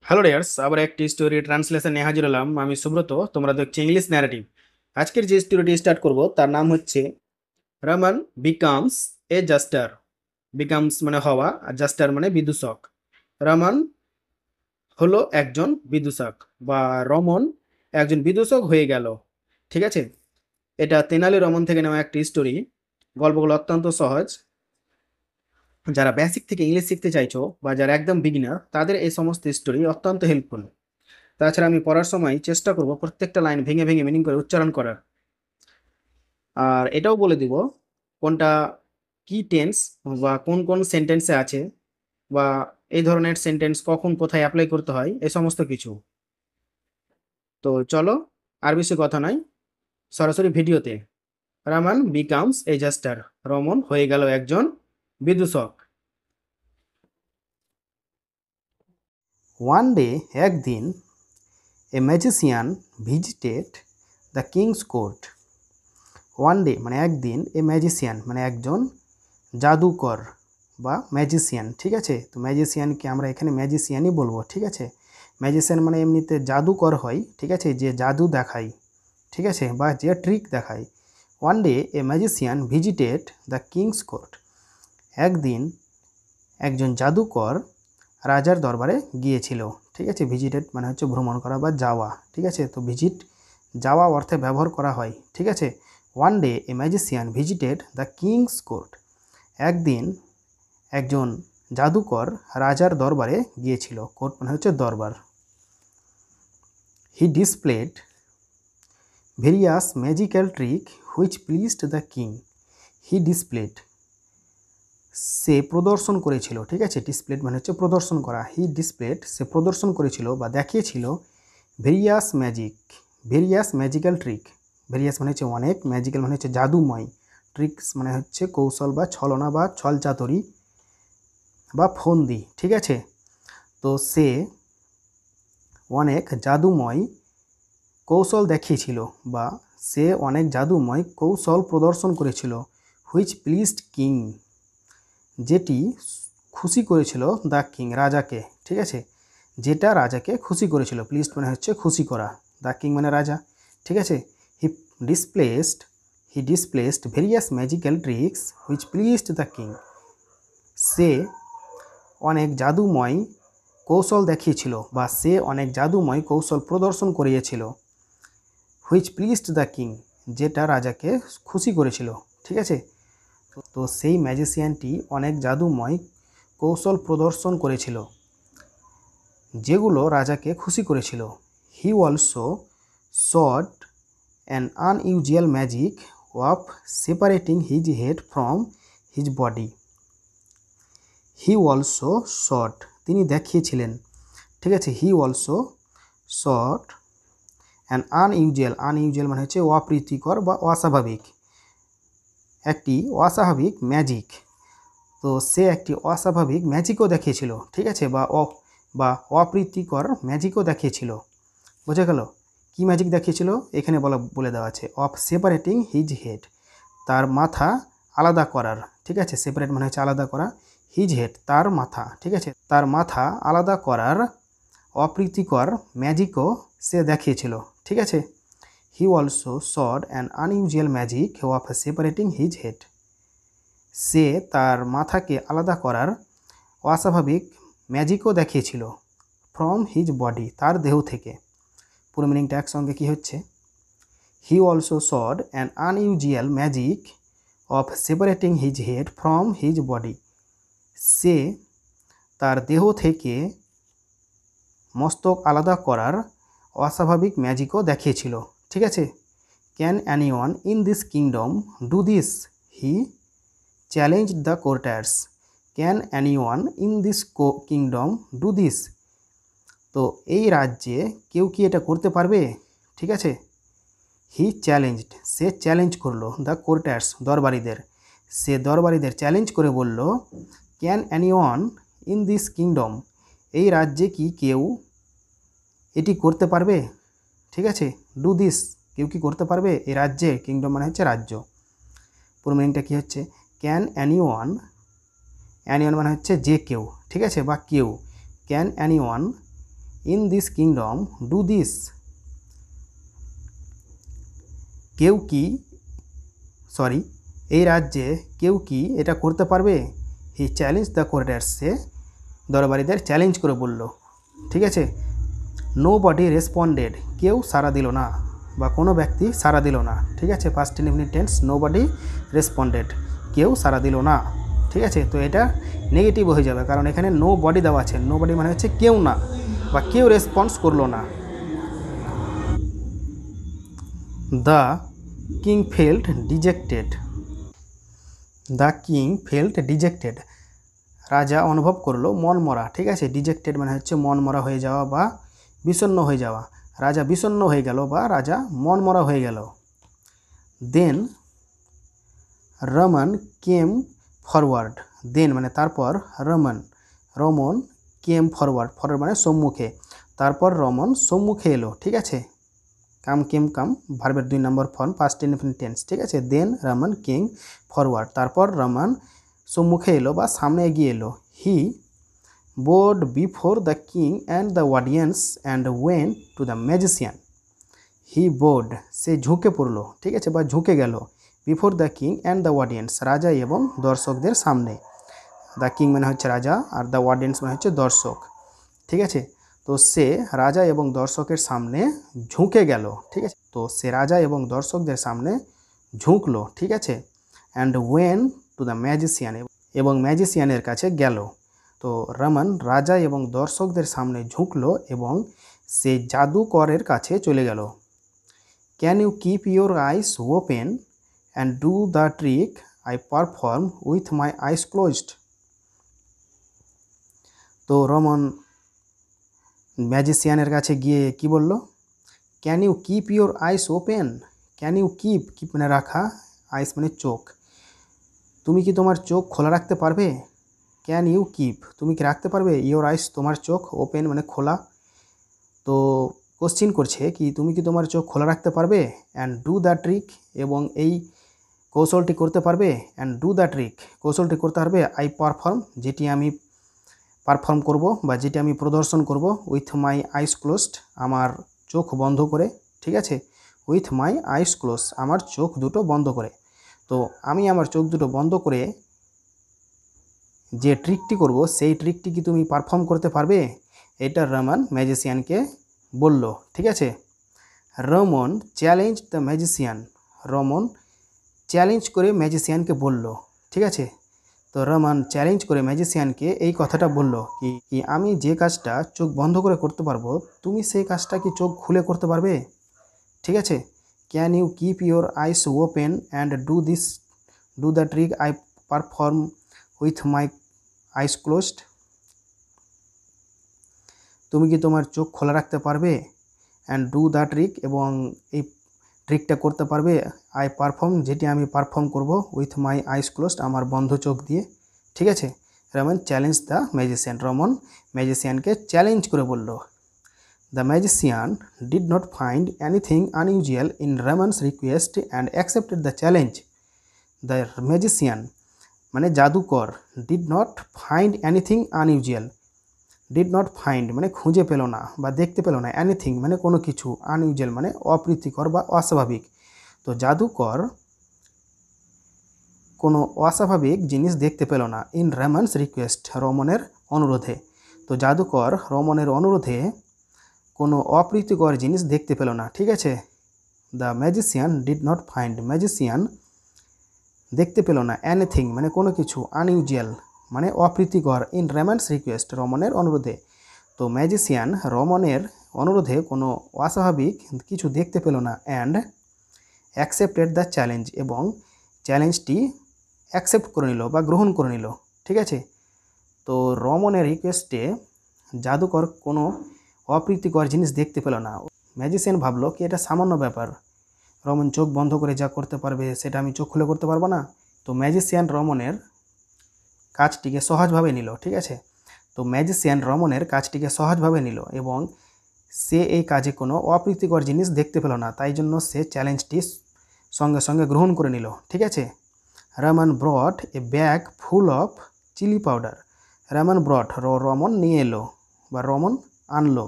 Hello dears, আবার একটি story translation নিয়ে হাজির হলাম। আমি সুব্রত, তোমরা দেখছো ইংলিশ ন্যারেটিভ। আজকের যে স্টোরিটি স্টার্ট করব তার নাম হচ্ছে রমান বিকামস এ জাস্টার। বিকামস মানে হওয়া, আর জাস্টার মানে বিদূষক। রমান হলো একজন বিদূষক, বা রমন একজন বিদূষক হয়ে গেল। ঠিক আছে, এটা তেনালি রমন থেকে নেওয়া একটি স্টোরি। গল্পগুলো অত্যন্ত সহজ। যারা বেসিক থেকে ইংলিশ শিখতে চাইছো বা যারা একদম বিগিনার, তাদের এই সমস্ত স্টোরি অত্যন্ত হেল্পফুল। তাছাড়া আমি পড়ার সময় চেষ্টা করব প্রত্যেকটা লাইন ভেঙে ভেঙে মিনিং করে উচ্চারণ করার। আর এটাও বলে দিব কোনটা কি টেন্স বা কোন কোন সেন্টেন্সে আছে, বা এই ধরনের সেন্টেন্স কখন কোথায় অ্যাপ্লাই করতে হয়, এই সমস্ত কিছু। তো চলো, আর বেশি কথা নয়, সরাসরি ভিডিওতে। Raman becomes a jester. Raman হয়ে গেল একজন বিদূষক। ওয়ান ডে, একদিন, a magician visited the king's court. One day মানে একদিন, এ ম্যাজিসিয়ান মানে একজন জাদুকর বা ম্যাজিসিয়ান। ঠিক আছে, তো ম্যাজিসিয়ানকে আমরা এখানে ম্যাজিসিয়ানই বলবো। ঠিক আছে, ম্যাজিসিয়ান মানে এমনিতে জাদুকর হয়। ঠিক আছে, যে জাদু দেখায়, ঠিক আছে, বা যে ট্রিক দেখায়। One day a magician visited the king's court. একদিন একজন জাদুকর রাজার দরবারে গিয়েছিল। ঠিক আছে, ভিজিটেড মানে হচ্ছে ভ্রমণ করা বা যাওয়া। ঠিক আছে, তো ভিজিট যাওয়া অর্থে ব্যবহার করা হয়। ঠিক আছে, one day a magician visited the king's court. একদিন একজন জাদুকর রাজার দরবারে গিয়েছিল। কোর্ট মানে হচ্ছে দরবার। He displayed various magical trick which pleased the king. He displayed সে প্রদর্শন করেছিল। ঠিক আছে, ডিসপ্লেড মানে হচ্ছে প্রদর্শন করা। হি ডিসপ্লেড সে প্রদর্শন করেছিল বা দেখিয়েছিল various magic, various magical trick. Various মানে হচ্ছে অনেক, ম্যাজিক্যাল মানে হচ্ছে জাদুময়, ট্রিক্স মানে হচ্ছে কৌশল বা ছলনা বা ছলচাতুরি বা ফন্দি। ঠিক আছে, তো সে অনেক জাদুময় কৌশল দেখিয়েছিল বা সে অনেক জাদুময় কৌশল প্রদর্শন করেছিল। হুইচ প্লিজড কিং, যেটি খুশি করেছিল দ্য কিং, রাজাকে। ঠিক আছে, যেটা রাজাকে খুশি করেছিল। প্লিজড মানে হচ্ছে খুশি করা, দ্য কিং মানে রাজা। ঠিক আছে, he displaced he displaced various magical tricks which pleased the king. সে অনেক জাদুময় কৌশল দেখিয়েছিল বা সে অনেক জাদুময় কৌশল প্রদর্শন করিয়েছিল। হুইচ প্লিজড দ্য কিং, যেটা রাজাকে খুশি করেছিল। ঠিক আছে, তো সেই ম্যাজিসিয়ানটি অনেক জাদুময় কৌশল প্রদর্শন করেছিল যেগুলো রাজাকে খুশি করেছিল। He also showed an unusual magic of separating his head from his body. He also showed, তিনি দেখিয়েছিলেন। ঠিক আছে, he also showed an unusual, unusual মানে হচ্ছে অপ্রীতিকর বা অস্বাভাবিক, একটি অস্বাভাবিক ম্যাজিক। তো সে একটি অস্বাভাবিক ম্যাজিকও দেখিয়েছিল। ঠিক আছে, বা অপ্রীতিকর ম্যাজিকও দেখিয়েছিল। বোঝা গেল? কি ম্যাজিক দেখিয়েছিল এখানে বলে দেওয়া আছে। অফ সেপারেটিং হিজ হেড, তার মাথা আলাদা করার। ঠিক আছে, সেপারেট মানে হচ্ছে আলাদা করা, হিজ হেড তার মাথা। ঠিক আছে, তার মাথা আলাদা করার অপ্রীতিকর ম্যাজিকও সে দেখিয়েছিল। ঠিক আছে, he also showed an unusual magic of separating his head. সে তার মাথাকে আলাদা করার অস্বাভাবিক ম্যাজিকও দেখিয়েছিল ফ্রম হিজ বডি, তার দেহ থেকে। পুরো মিনিংটা একসঙ্গে কী হচ্ছে? He also showed an unusual magic of separating his head from his body. সে তার দেহ থেকে মস্তক আলাদা করার অস্বাভাবিক ম্যাজিকও দেখিয়েছিল। ঠিক আছে, can anyone in this kingdom do this, he challenged the courtiers. Can anyone in this kingdom do this, তো এই রাজ্যে কেউ কি এটা করতে পারবে? ঠিক আছে, হি চ্যালেঞ্জড, সে চ্যালেঞ্জ করলো দ্য কোর্টার্স, দরবারীদের। সে দরবারীদের চ্যালেঞ্জ করে বলল, can anyone in this kingdom, এই রাজ্যে কি কেউ এটি করতে পারবে? ঠিক আছে, ডু দিস, কেউ কি করতে পারবে এই রাজ্যে? কিংডম মানে হচ্ছে রাজ্য। পুরো মিনিংটা কী হচ্ছে? ক্যান অ্যানিওয়ান, অ্যানিওয়ান মানে হচ্ছে যে কেউ। ঠিক আছে, বা কেউ। Can anyone in this kingdom do this, কেউ কি এই রাজ্যে কেউ কি এটা করতে পারবে? হি চ্যালেঞ্জ দ্য কোরেটার্স, সে দরবারীদের চ্যালেঞ্জ করে বলল। ঠিক আছে, নো বডি রেসপন্ডেড, কেউ সাড়া দিল না বা কোনো ব্যক্তি সাড়া দিল না। ঠিক আছে, past indefinite tense, nobody responded, কেউ সাড়া দিল না। ঠিক আছে, তো এটা নেগেটিভ হয়ে যাবে কারণ এখানে নো বডি দেওয়া আছে। নো বডি মানে হচ্ছে কেউ না বা কেউ রেসপন্স করলো না। The king felt dejected, the king felt dejected, রাজা অনুভব করলো মন মরা। ঠিক আছে, ডিজেক্টেড মানে হচ্ছে মন মরা হয়ে যাওয়া বা বিষণ্ণ হয়ে যাওয়া। রাজা বিষণ্ণ হয়ে গেল বা রাজা মন মরা হয়ে গেল। দেন রমন কেম ফরওয়ার্ড, দেন মানে তারপর, রমন কেম ফরওয়ার্ড, ফরওয়ার্ড মানে সম্মুখে, তারপর রমন সম্মুখে এলো। ঠিক আছে, কেম ভার্বের 2 নম্বর ফর্ম, পাস্ট ইনডেফিনিট টেন্স। ঠিক আছে, দেন রমন কেম ফরওয়ার্ড, তারপর রমন সম্মুখে এলো বা সামনে এগিয়ে এলো। He bowed before the king and the audience and went to the magician. He bowed, সে ঝুঁকে পড়লো। ঠিক আছে, বা ঝুঁকে গেল। Before the king and the audience, রাজা এবং দর্শকদের সামনে। দ্য কিং মানে হচ্ছে রাজা আর দ্য অডিয়েন্স মানে হচ্ছে দর্শক। ঠিক আছে, তো সে রাজা এবং দর্শকের সামনে ঝুঁকে গেল। ঠিক আছে, তো সে রাজা এবং দর্শকদের সামনে ঝুঁকলো। ঠিক আছে, and went to the magician, এবং ম্যাজিশিয়ানের কাছে গেল। তো রমন রাজা এবং দর্শকদের সামনে ঝুঁকলো এবং সে জাদুকরের কাছে চলে গেল। Can you keep your eyes open and do the trick I perform with my eyes closed. তো রমন ম্যাজিশিয়ানের কাছে গিয়ে কি বলল? Can you keep your eyes open, can you keep, keep মানে রাখা, আইস মানে চোখ, তুমি কি তোমার চোখ খোলা রাখতে পারবে? ক্যান ইউ কিপ, তুমি কি রাখতে পারবে? ইউর আইস তোমার চোখ, ওপেন মানে খোলা। তো কোশ্চিন করছে কি তুমি কি তোমার চোখ খোলা রাখতে পারবে? অ্যান্ড ডু দ্য ট্রিক, এবং এই কৌশলটি করতে পারবে। অ্যান্ড ডু দ্য ট্রিক, কৌশলটি করতে পারবে। আই পারফর্ম, যেটি আমি পারফর্ম করব বা যেটি আমি প্রদর্শন করব। উইথ মাই আইস ক্লোজড, আমার চোখ বন্ধ করে। ঠিক আছে, উইথ মাই আইস ক্লোজ, আমার চোখ দুটো বন্ধ করে। তো আমি আমার চোখ দুটো বন্ধ করে যে ট্রিকটি করব সেই ট্রিকটি কি তুমি পারফর্ম করতে পারবে? এটা রমন ম্যাজিশিয়ানকে বলল। ঠিক আছে, Raman challenge the magician, Raman challenge করে ম্যাজিশিয়ানকে বলল। ঠিক আছে, তো রমন চ্যালেঞ্জ করে ম্যাজিশিয়ানকে এই কথাটা বলল কি আমি যে কাজটা চোখ বন্ধ করে করতে পারবো, তুমি সেই কাজটা কি চোখ খুলে করতে পারবে? ঠিক আছে, can you keep your eyes open and do the trick I perform with my eyes closed, তুমি কি তোমার চোখ খোলা রাখতে পারবে? অ্যান্ড ডু দ্য ট্রিক, এবং এই ট্রিকটা করতে পারবে। আই পারফর্ম, যেটি আমি পারফর্ম করব। উইথ মাই আইস ক্লোজড, আমার বন্ধ চোখ দিয়ে। ঠিক আছে, Raman challenge the magician, Raman ম্যাজিশিয়ানকে চ্যালেঞ্জ করে বলল। The magician did not find anything unusual in Raman's request and accepted the challenge. The magician মানে জাদুকর, did not find anything unusual, did not find মানে খুঁজে পেল না বা দেখতে পেল না, এনিথিং মানে কোনো কিছু, আনইউজুয়াল মানে অপ্রীতিকর বা অস্বাভাবিক। তো জাদুকর কোনো অস্বাভাবিক জিনিস দেখতে পেল না। ইন রমনস রিকোয়েস্ট, রমনের অনুরোধে। তো জাদুকর রমনের অনুরোধে কোনো অপ্রীতিকর জিনিস দেখতে পেল না। ঠিক আছে, the magician did not find, magician দেখতে পেল না, এনিথিং মানে কোনো কিছু, আনইউজুয়াল মানে অপ্রীতিকর, ইন রমনস রিকোয়েস্ট, রমনের অনুরোধে। তো ম্যাজিশিয়ান রমনের অনুরোধে কোনো অস্বাভাবিক কিছু দেখতে পেল না। অ্যান্ড অ্যাকসেপ্টেড দ্য চ্যালেঞ্জ, এবং চ্যালেঞ্জটি অ্যাকসেপ্ট করে নিল বা গ্রহণ করে নিল। ঠিক আছে, তো রমনের রিকোয়েস্টে জাদুকর কোনো অপ্রীতিকর জিনিস দেখতে পেল না। ম্যাজিশিয়ান ভাবলো কি এটা সামান্য ব্যাপার, রমন চোখ বন্ধ করে যা করতে পারবে সেটা আমি চোখ খুলে করতে পারবো না। তো ম্যাজিশিয়ান রমনের কাজটিকে সহজভাবে নিল। ঠিক আছে, তো ম্যাজিশিয়ান রমনের কাজটিকে সহজভাবে নিল এবং সে এই কাজে কোনো অপ্রীতিকর জিনিস দেখতে পেল না, তাই জন্য সে চ্যালেঞ্জটি সঙ্গে সঙ্গে গ্রহণ করে নিল। ঠিক আছে, Raman brought a bag full of chilli powder, Raman brought, Raman নিয়ে এলো বা রমন আনলো,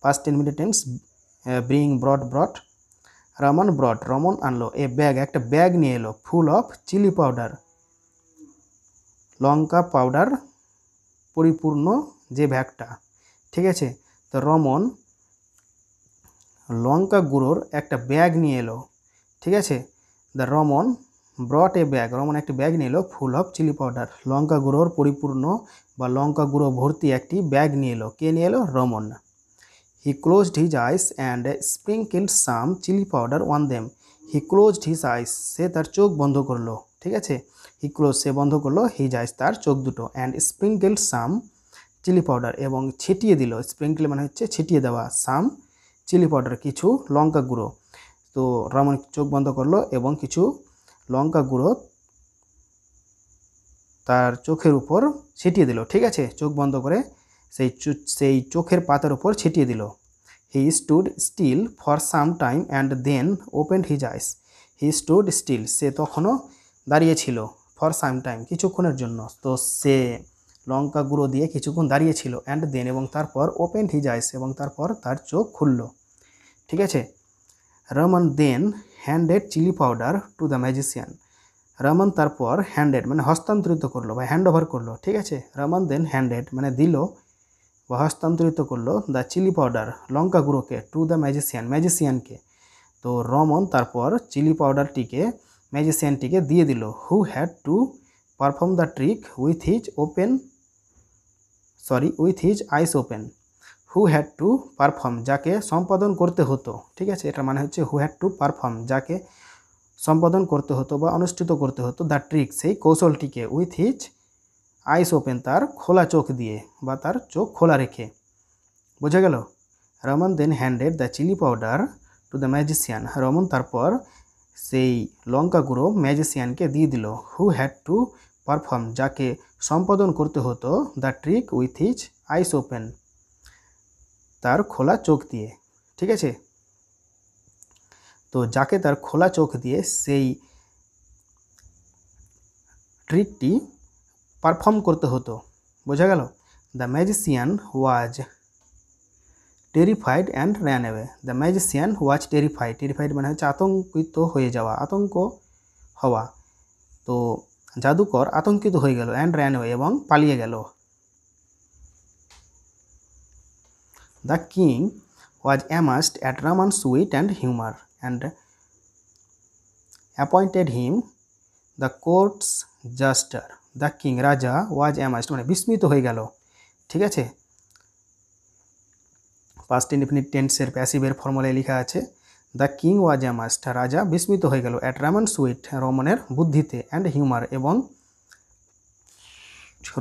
past indefinite tense, bring, brought, Raman brought, Raman আনলো এ ব্যাগ, একটা ব্যাগ নিয়ে এলো, ফুল অফ চিলি পাউডার, লঙ্কা পাউডার পরিপূর্ণ যে ব্যাগটা, ঠিক আছে। তো রমন লঙ্কা গুঁড়োর একটা ব্যাগ নিয়ে এলো, ঠিক আছে। The Raman brought a bag, Raman একটি ব্যাগ নিয়ে এলো, ফুল অফ চিলি পাউডার, লঙ্কা গুঁড়োর পরিপূর্ণ বা লঙ্কা গুঁড়ো ভর্তি একটি ব্যাগ নিয়ে এলো, কে নিয়ে এলো? Raman. He closed his eyes and sprinkled some chilli powder on them, he closed his eyes, সে তার চোখ বন্ধ করলো, ঠিক আছে। হি ক্লোজ, সে বন্ধ করলো, হিজ আইস, তার চোখ দুটো, and sprinkled some chilli powder, এবং ছিটিয়ে দিল, স্প্রিঙ্কেল মানে হচ্ছে ছিটিয়ে দেওয়া, সাম চিলি পাউডার, কিছু লঙ্কা গুঁড়ো। তো রমন চোখ বন্ধ করলো এবং কিছু লঙ্কা গুঁড়ো তার চোখের উপর ছিটিয়ে দিল, ঠিক আছে। চোখ বন্ধ করে সেই চোখের পাতার উপর ছিটিয়ে দিল। He stood still for some time and then opened his eyes, he stood still, সে তখনও দাঁড়িয়েছিল, ফর সাম টাইম, কিছুক্ষণের জন্য। তো সে লঙ্কা গুঁড়ো দিয়ে কিছুক্ষণ দাঁড়িয়েছিল, অ্যান্ড দেন, এবং তারপর ওপেন্ড হিজ আইস, এবং তারপর তার চোখ খুলল, ঠিক আছে। Raman then handed chilli powder to the magician, Raman তারপর হ্যান্ডেড মানে হস্তান্তরিত করলো বা হ্যান্ড ওভার করলো, ঠিক আছে। রমন দেন হ্যান্ডেড মানে দিল বা হস্তান্তরিত করলো দ্য চিলি পাউডার, লঙ্কা গুঁড়োকে, টু দ্য ম্যাজিশিয়ান, ম্যাজিশিয়ানকে। তো রমন তারপর চিলি পাউডারটিকে ম্যাজিশিয়ানটিকে দিয়ে দিল, who had to perform the trick with his eyes open, who had to perform, যাকে সম্পাদন করতে হতো, ঠিক আছে। এটা মানে হচ্ছে হু হ্যাড টু পারফর্ম, যাকে সম্পাদন করতে হতো বা অনুষ্ঠিত করতে হতো, দ্য ট্রিক, সেই কৌশলটিকে, উইথ হিজ আইস ওপেন, তার খোলা চোখ দিয়ে বা তার চোখ খোলা রেখে। বোঝা গেল? Raman then handed the chilli powder to the magician, Raman তারপর সেই লঙ্কা গুঁড়ো ম্যাজিশিয়ানকে দিয়ে দিল, হু হ্যাড টু পারফর্ম, যাকে সম্পাদন করতে হতো, the trick with his eyes open, তার খোলা চোখ দিয়ে, ঠিক আছে। তো যাকে তার খোলা চোখ দিয়ে সেই ট্রিকটি পারফর্ম করতে হতো। বোঝা গেল? The magician was terrified and ran away, the magician was terrified, terrified মানে হচ্ছে আতঙ্কিত হয়ে যাওয়া, আতঙ্ক হওয়া। তো জাদুকর আতঙ্কিত হয়ে গেল, অ্যান্ড র্যান অ্যাওয়ে, এবং পালিয়ে গেল। The king was amazed at Raman's wit and humour and appointed him the court's jester, the king, রাজা, ওয়াজ অ্যামাজড মানে বিস্মিত হয়ে গেল, ঠিক আছে। পাস্ট ইনডিফিনিট টেন্সের প্যাসিভের ফর্মুলায় লেখা আছে, দ্য কিং ওয়াজ অ্যামাজড, রাজা বিস্মিত হয়ে গেল, অ্যাট রামানস উইট, রমনের বুদ্ধিতে, অ্যান্ড হিউমার, এবং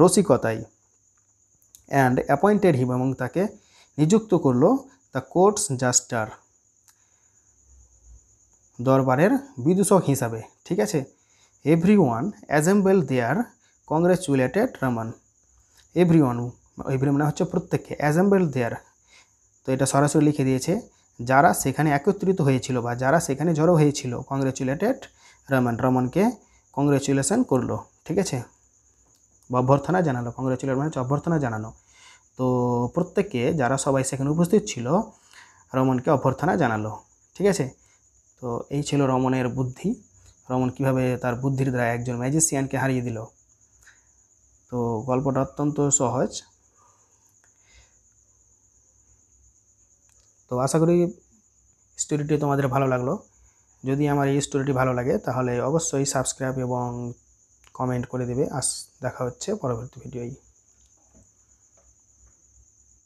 রসিকতায়, অ্যান্ড অ্যাপয়েন্টেড হিম, এবং তাকে নিযুক্ত করলো, দ্য কোর্টস জাস্টার, দরবারের বিদূষক হিসাবে, ঠিক আছে। এভরিওয়ান অ্যাসেম্বল দেয়ার কংগ্রেচুলেটেড রমন, এভরিওয়ান মানে হচ্ছে প্রত্যেককে, অ্যাসেম্বল দেয়ার, তো এটা সরাসরি লিখে দিয়েছে, যারা সেখানে একত্রিত হয়েছিল বা যারা সেখানে জড়ো হয়েছিল, কংগ্রেচুলেটেড রমন, রমনকে কংগ্রেচুলেশন করলো, ঠিক আছে, বা অভ্যর্থনা জানালো। কংগ্রেচুলেট মানে হচ্ছে অভ্যর্থনা জানানো। তো প্রত্যেককে, যারা সবাই সেখানে উপস্থিত ছিল, রমনকে অভ্যর্থনা জানালো, ঠিক আছে। তো এই ছিল রমনের বুদ্ধি, রমন কীভাবে তার বুদ্ধির দ্বারা একজন ম্যাজিশিয়ানকে হারিয়ে দিল। তো গল্পটা অত্যন্ত সহজ। তো আশা করি স্টোরিটি তোমাদের ভালো লাগলো। যদি আমার এই স্টোরিটি ভালো লাগে তাহলে অবশ্যই সাবস্ক্রাইব এবং কমেন্ট করে দেবে। দেখা হচ্ছে পরবর্তী ভিডিওয়।